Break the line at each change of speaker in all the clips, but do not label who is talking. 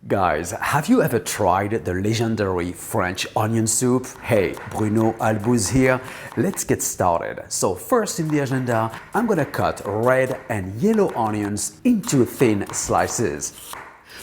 Guys, have you ever tried the legendary French onion soup? Hey, Bruno Albouze here. Let's get started. So first in the agenda, I'm gonna cut red and yellow onions into thin slices.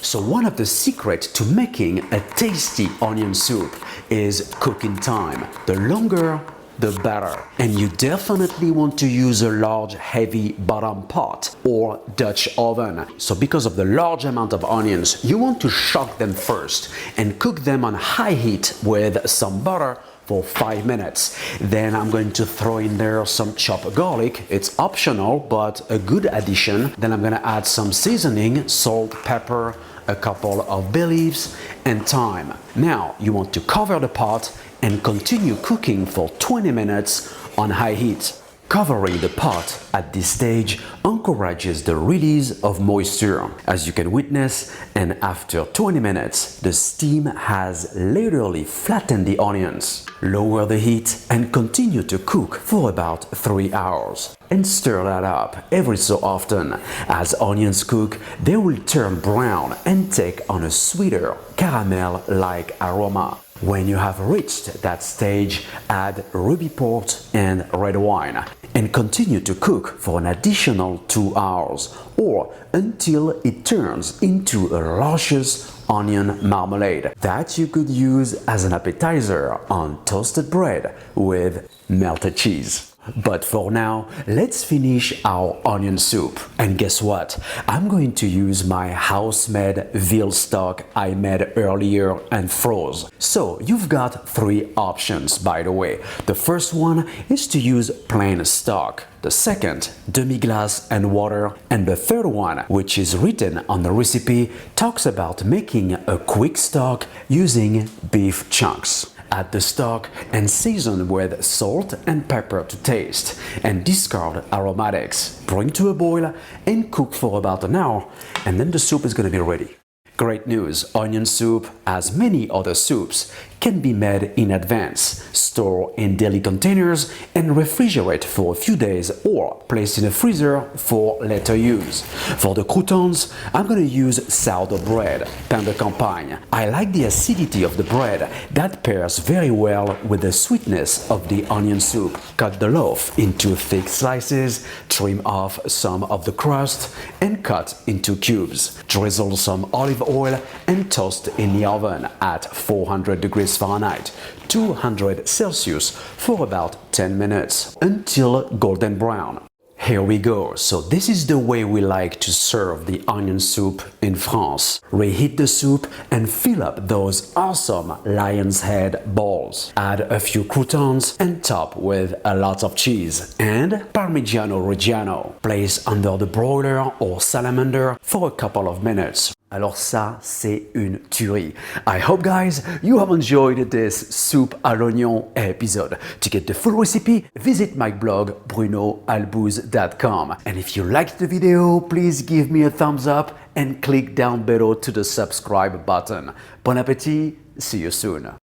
So one of the secrets to making a tasty onion soup is cooking time. The longer, the better. And you definitely want to use a large heavy bottom pot or Dutch oven. So because of the large amount of onions, you want to shock them first and cook them on high heat with some butter for 5 minutes. Then I'm going to throw in there some chopped garlic. It's optional, but a good addition. Then I'm gonna add some seasoning, salt, pepper, a couple of bay leaves, and thyme. Now you want to cover the pot and continue cooking for 20 minutes on high heat. Covering the pot at this stage encourages the release of moisture, as you can witness, and after 20 minutes, the steam has literally flattened the onions. Lower the heat and continue to cook for about 3 hours. And stir that up every so often. As onions cook, they will turn brown and take on a sweeter caramel-like aroma. When you have reached that stage, add ruby port and red wine and continue to cook for an additional 2 hours or until it turns into a luscious onion marmalade that you could use as an appetizer on toasted bread with melted cheese. But for now, let's finish our onion soup. And guess what? I'm going to use my house-made veal stock I made earlier and froze. So you've got 3 options, by the way. The first one is to use plain stock. The second, demi-glace and water. And the third one, which is written on the recipe, talks about making a quick stock using beef chunks. Add the stock and season with salt and pepper to taste and discard aromatics. Bring to a boil and cook for about an hour, and then the soup is going to be ready. Great news! Onion soup, as many other soups, can be made in advance, store in daily containers and refrigerate for a few days or place in a freezer for later use. For the croutons, I'm going to use sourdough bread, pain de campagne. I like the acidity of the bread that pairs very well with the sweetness of the onion soup. Cut the loaf into thick slices, trim off some of the crust and cut into cubes. Drizzle some olive oil and toast in the oven at 400 degrees Fahrenheit, 200 Celsius for about 10 minutes until golden brown. Here we go. So this is the way we like to serve the onion soup in France. Reheat the soup and fill up those awesome lion's head balls. Add a few croutons and top with a lot of cheese and Parmigiano Reggiano. Place under the broiler or salamander for a couple of minutes. Alors ça, c'est une tuerie. I hope guys, you have enjoyed this soup à l'oignon episode. To get the full recipe, visit my blog brunoalbouze.com. And if you liked the video, please give me a thumbs up and click down below to the subscribe button. Bon appétit, see you soon.